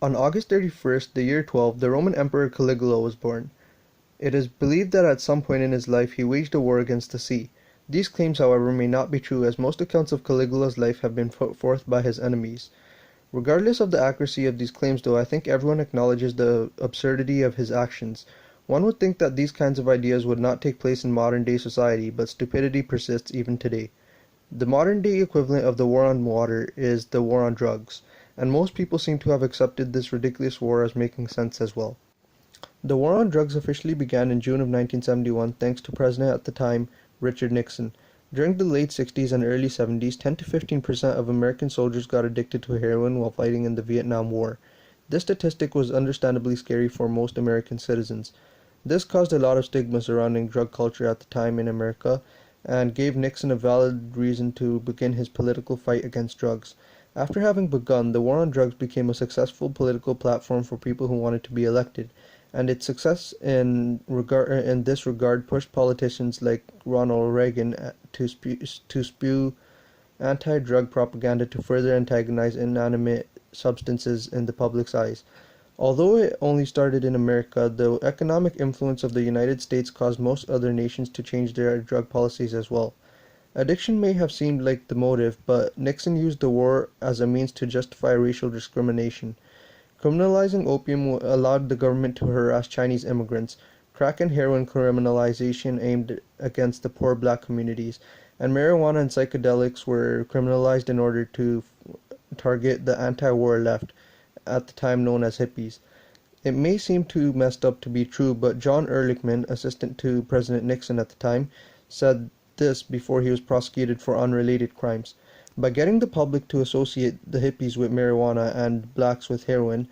On August 31st, the year 12, the Roman Emperor Caligula was born. It is believed that at some point in his life he waged a war against the sea. These claims, however, may not be true, as most accounts of Caligula's life have been put forth by his enemies. Regardless of the accuracy of these claims, though, I think everyone acknowledges the absurdity of his actions. One would think that these kinds of ideas would not take place in modern-day society, but stupidity persists even today. The modern-day equivalent of the war on water is the war on drugs, and most people seem to have accepted this ridiculous war as making sense as well. The war on drugs officially began in June of 1971 thanks to President at the time, Richard Nixon. During the late 60s and early 70s, 10 to 15% of American soldiers got addicted to heroin while fighting in the Vietnam War. This statistic was understandably scary for most American citizens. This caused a lot of stigma surrounding drug culture at the time in America, and gave Nixon a valid reason to begin his political fight against drugs. After having begun, the war on drugs became a successful political platform for people who wanted to be elected, and its success in this regard pushed politicians like Ronald Reagan to spew anti-drug propaganda to further antagonize inanimate substances in the public's eyes. Although it only started in America, the economic influence of the United States caused most other nations to change their drug policies as well. Addiction may have seemed like the motive, but Nixon used the war as a means to justify racial discrimination. Criminalizing opium allowed the government to harass Chinese immigrants. Crack and heroin criminalization aimed against the poor black communities, and marijuana and psychedelics were criminalized in order to target the anti-war left, at the time known as hippies. It may seem too messed up to be true, but John Ehrlichman, assistant to President Nixon at the time, said this before he was prosecuted for unrelated crimes. By getting the public to associate the hippies with marijuana and blacks with heroin,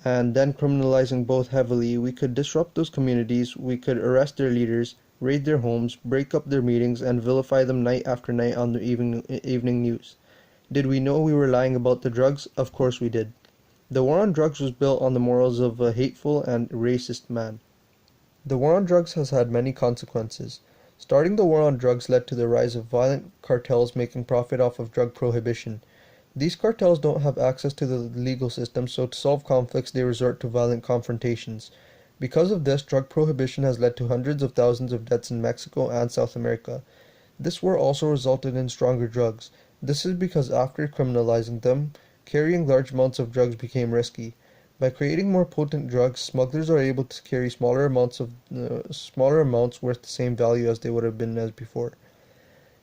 and then criminalizing both heavily, we could disrupt those communities, we could arrest their leaders, raid their homes, break up their meetings, and vilify them night after night on the evening news. Did we know we were lying about the drugs? Of course we did. The war on drugs was built on the morals of a hateful and racist man. The war on drugs has had many consequences. Starting the war on drugs led to the rise of violent cartels making profit off of drug prohibition. These cartels don't have access to the legal system, so to solve conflicts they resort to violent confrontations. Because of this, drug prohibition has led to hundreds of thousands of deaths in Mexico and South America. This war also resulted in stronger drugs. This is because after criminalizing them, carrying large amounts of drugs became risky. By creating more potent drugs, smugglers are able to carry smaller amounts worth the same value as they would have been as before.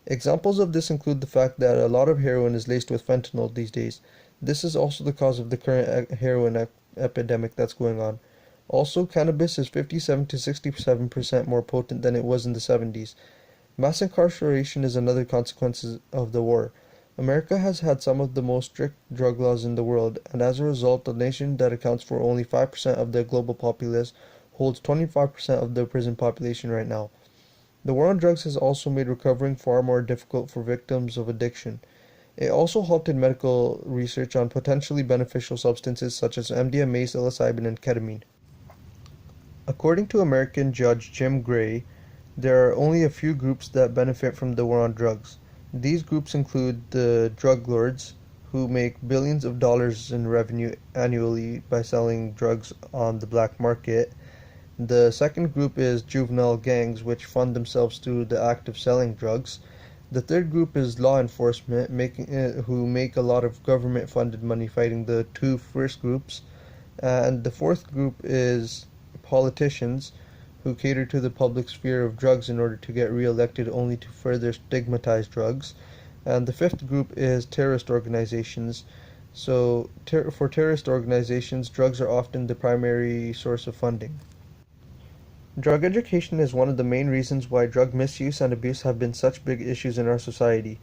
Examples of this include the fact that a lot of heroin is laced with fentanyl these days. This is also the cause of the current heroin epidemic that's going on. Also, cannabis is 57 to 67% more potent than it was in the 70s. Mass incarceration is another consequence of the war. America has had some of the most strict drug laws in the world, and as a result, a nation that accounts for only 5% of the global populace holds 25% of the prison population right now. The war on drugs has also made recovering far more difficult for victims of addiction. It also halted medical research on potentially beneficial substances such as MDMA, psilocybin, and ketamine. According to American Judge Jim Gray, there are only a few groups that benefit from the war on drugs. These groups include the drug lords, who make billions of dollars in revenue annually by selling drugs on the black market. The second group is juvenile gangs, which fund themselves through the act of selling drugs. The third group is law enforcement, who make a lot of government-funded money fighting the two first groups. And the fourth group is politicians, who cater to the public's fear of drugs in order to get re-elected, only to further stigmatize drugs. And the fifth group is terrorist organizations. So for terrorist organizations, drugs are often the primary source of funding. Drug education is one of the main reasons why drug misuse and abuse have been such big issues in our society.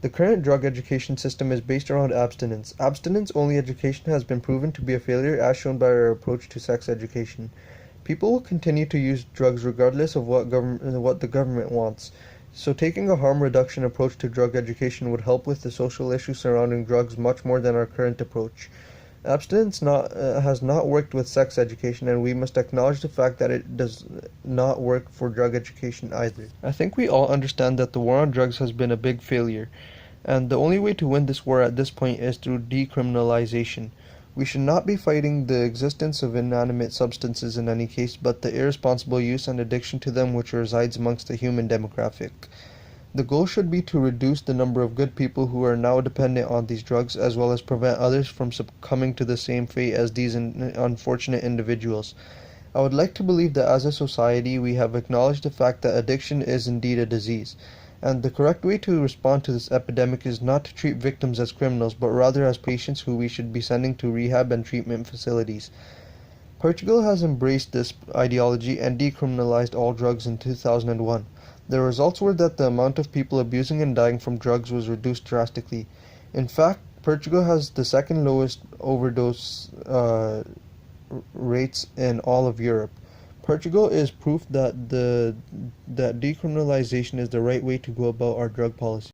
The current drug education system is based around abstinence. Abstinence-only education has been proven to be a failure, as shown by our approach to sex education. People will continue to use drugs regardless of what the government wants. So taking a harm reduction approach to drug education would help with the social issues surrounding drugs much more than our current approach. Abstinence has not worked with sex education, and we must acknowledge the fact that it does not work for drug education either. I think we all understand that the war on drugs has been a big failure, and the only way to win this war at this point is through decriminalization. We should not be fighting the existence of inanimate substances in any case, but the irresponsible use and addiction to them which resides amongst the human demographic. The goal should be to reduce the number of good people who are now dependent on these drugs, as well as prevent others from succumbing to the same fate as these unfortunate individuals. I would like to believe that as a society we have acknowledged the fact that addiction is indeed a disease, and the correct way to respond to this epidemic is not to treat victims as criminals, but rather as patients who we should be sending to rehab and treatment facilities. Portugal has embraced this ideology and decriminalized all drugs in 2001. The results were that the amount of people abusing and dying from drugs was reduced drastically. In fact, Portugal has the second lowest overdose rates in all of Europe. Portugal is proof that decriminalization is the right way to go about our drug policy.